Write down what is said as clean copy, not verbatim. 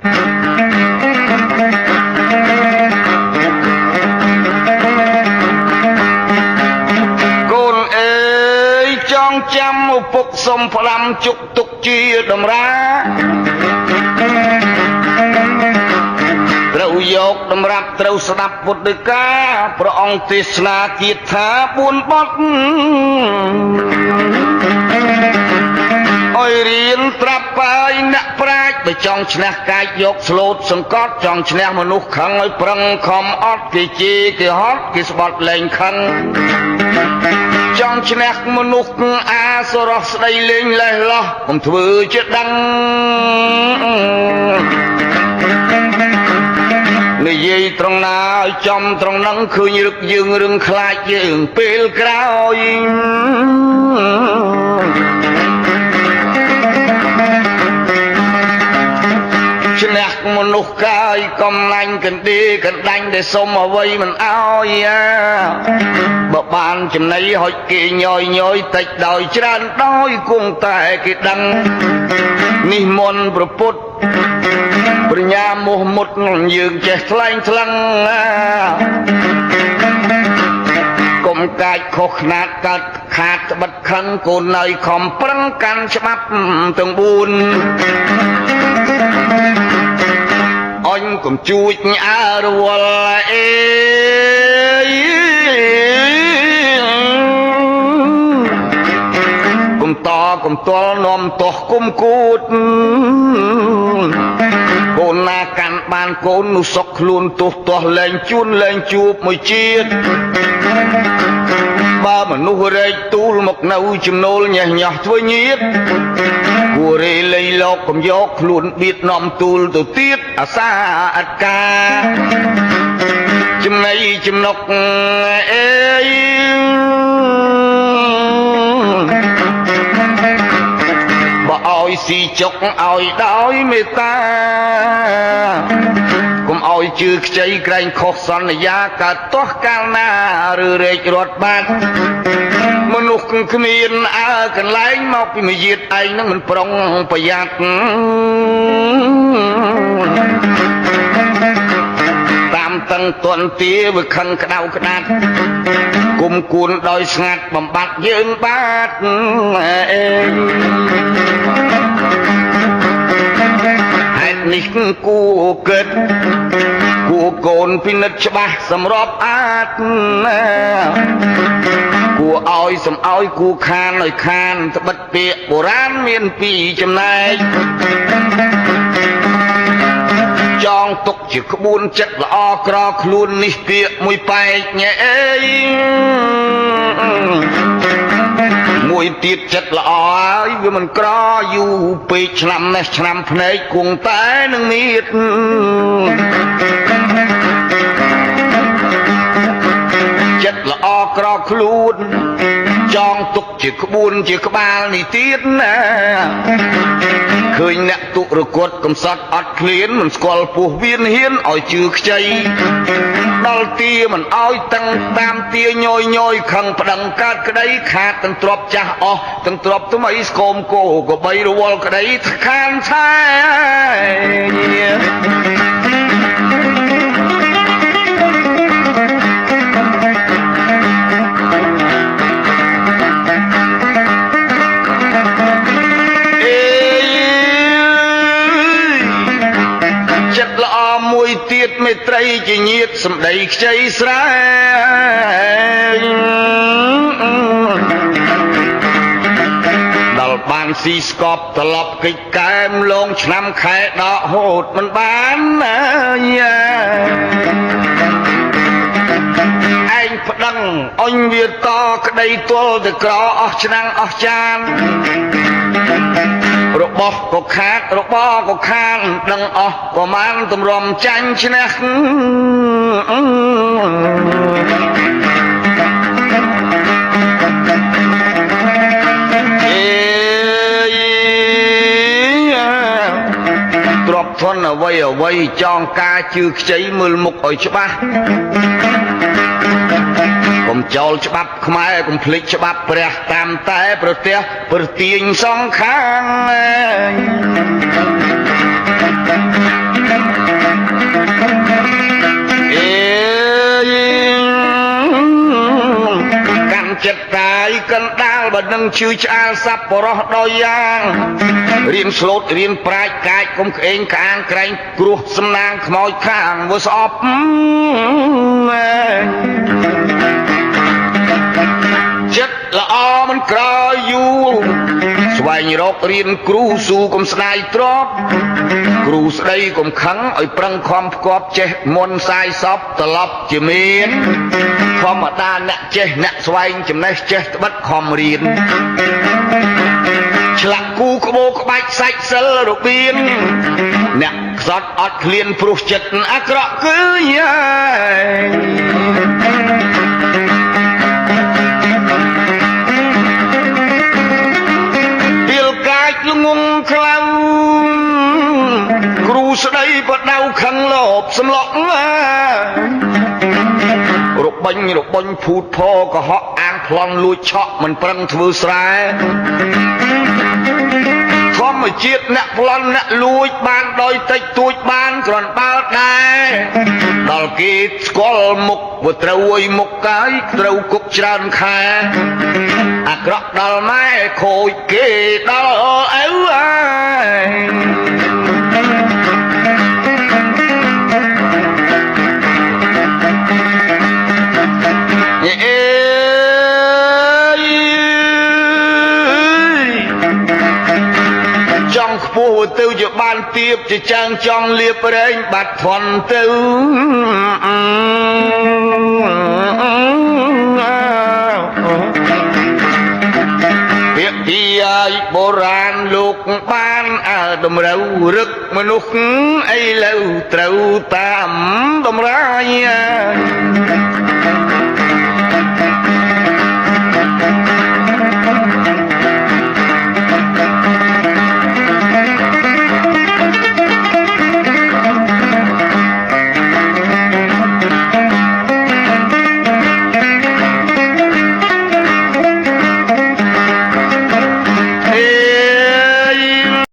កូនអើយចងចាំឪពុកសុំផ្ដាំជុកទុកជាតម្រាត្រូវយកតម្រាប់ត្រូវស្ដាប់ពុទ្ធដីកាព្រះអង្គទេសនាគាថា4បទអើយរៀនត្រាប់បាយអ្នកប្រាជ្ញបើចង់ឈ្នះកាយយកស្លូតសង្កត់ចង់ឈ្នះមនុស្សខឹងឲ្យប្រឹងខំអត់គេជេរគេហត់គេស្បត់លែងខឹងចង់ឈ្នះមនុស្សអាសរោះស្ដីលេងលេះលោះកុំធ្វើជាដឹងនិយាយត្រង់ណាឲ្យចំត្រង់ហ្នឹងឃើញរឹកយើងរឿងខ្លាចយើងពេលក្រោយឈ្នះមនុស្សកាយកំណាញ់កណ្ដេកណ្ដាញ់ដែលសុំអ្វីមិនអោយបើបានចំណៃហុចគេញយតិចដោយច្រើនដោយគង់តែគេដឹងនេះមន្តប្រពុតបញ្ញាមោះមុតយើងចេះថ្លែងថ្លឹងកុំកាចខុសខ្នាតកើតខាតត្បិតខឹងកូននៅខំប្រឹងកាន់ច្បាប់ទាំង4អញកុំជួចអើរវល់អេកុំតកុំតល់នាំទាស់គុំគូតកូនណាកាន់បានកូននោះសុកខ្លួនទោះទាស់លែងជួនលែងជួបមួយជាតិបើមនុស្សរែកទូលមកនៅចំណូលញ៉េះញ៉ោះធ្វើញៀតគួររេលៃលោកកុំយកខ្លួនបៀតនាំទូលទៅទៀតអាសាអត់ការចំណៃចំណុកអេយបើឲ្យស៊ីចុកឲ្យដោយមេត្តាកុំឲ្យជឿខ្ចីក្រែងខុសសន្យាកើតទាស់កាលណាឬរែករត់បាត់មនុស្សគ្មានអើកន្លែងមកពីមួយយាតឯងនឹងមិនប្រុងប្រយ័ត្នតាមតឹងទន់ទាវាខឹងក្តៅក្តាត់គុំគួនដោយស្ងាត់បំបត្តិយើងបាទអេហេតុនេះគួរគិតគួរកូនពិនិត្យច្បាស់សម្រាប់អាចគួរឲ្យសំអោយគួរខានឲ្យខានត្បិតពាក្យបុរាណមាន2ចំណែកចងទុកជាក្បួនចិត្តល្អក្រខ្លួននេះពាក្យមួយបែកញ៉ែអេយមួយទៀតចិត្តល្អហើយវាមិនក្រយូរពេកឆ្នាំនេះឆ្នាំភ្នែកគង់តែនឹងមៀតចិត្តល្អក្រខ្លួនចងទុកជាក្បួនជាក្បាលនេះទៀតណាឃើញអ្នកទុរគតកំសត់អត់ឃ្លានមិនស្គាល់ពោះវៀនហ៊ានឲ្យជឿខ្ចីដល់ទាមិនឲ្យតឹងតាមទាញយខឹងប្តឹងកើតក្តីខាតទាំងទ្របចាស់អស់ទាំងទ្របថ្មីស្គមគោក៏បីរវល់ក្តីខានឆែទៀតមេត្រីជាញាតសម្ដីខ្ចីស្រែងដល់បានស៊ីស្កប់ត្រឡប់កិច្ចកែមលងឆ្នាំខែដកហូតមិនបានណាឯងប្តឹងអញវាតក្តីទល់ទៅក្រអស់ឆ្នាំងអស់ចានរបស់ក៏ខាតរបស់ក៏ខានដឹងអស់ប្រមាណទម្រាំចាញ់ឈ្នះទ្របធនអ្វីចងការជឿខ្ចីមើលមុខឲ្យច្បាស់កុំចោលច្បាប់ខ្មែរកុំភ្លេចច្បាប់ព្រះតាមតែប្រទះប្រទាញសងខាង នឹងជឿឆ្អាលសัพបរោះដោយយ៉ាងរៀនស្លូតរៀនប្រាជ្ញកាយកុំក្អេងក្អាងក្រែងគ្រោះសំណាងខ្មោចខាងវាស្អប់ចិត្តល្អមិនក្រយូរស្វែងរករៀនគ្រូស៊ូកុំស្ដាយទ្របគ្រូស្ដីកុំខឹងឲ្យប្រឹងខំផ្គាប់ចេះមុនសាយសពត្រឡប់ជាមានធម្មតាអ្នកចេះអ្នកស្វែងចំណេះចេះត្បិតខំរៀនឆ្លាក់គូក្បូរក្បាច់សាច់សិលរបៀនអ្នកខ្សត់អត់ឃ្លានព្រោះចិត្តអាក្រក់គឺយាយល្ងងខ្លៅគ្រូស្ដីបដៅខឹងលោបសម្លក់របិញរបុញភូតផកុហកអាងប្លន់លួចឆក់មិនប្រឹងធ្វើស្រែធម្មជាតិអ្នកប្លន់អ្នកលួចបានដោយតិចតួចបានគ្រាន់បើដែរដល់គេស្គាល់មុខវាត្រូវឲ្យមុខកាយត្រូវគុកច្រើនខែអាក្រក់ដល់ម៉ែខូចគេដល់ឪអើយចង់ខ្ពស់ទៅជាបានទៀបជាចាំងចង់លៀបរែងបាត់ធន់ទៅពាក្យទីឲ្យបុរាណលោកបានអើតម្រូវរឹកមនុស្សឥឡូវត្រូវតាមតម្រាយ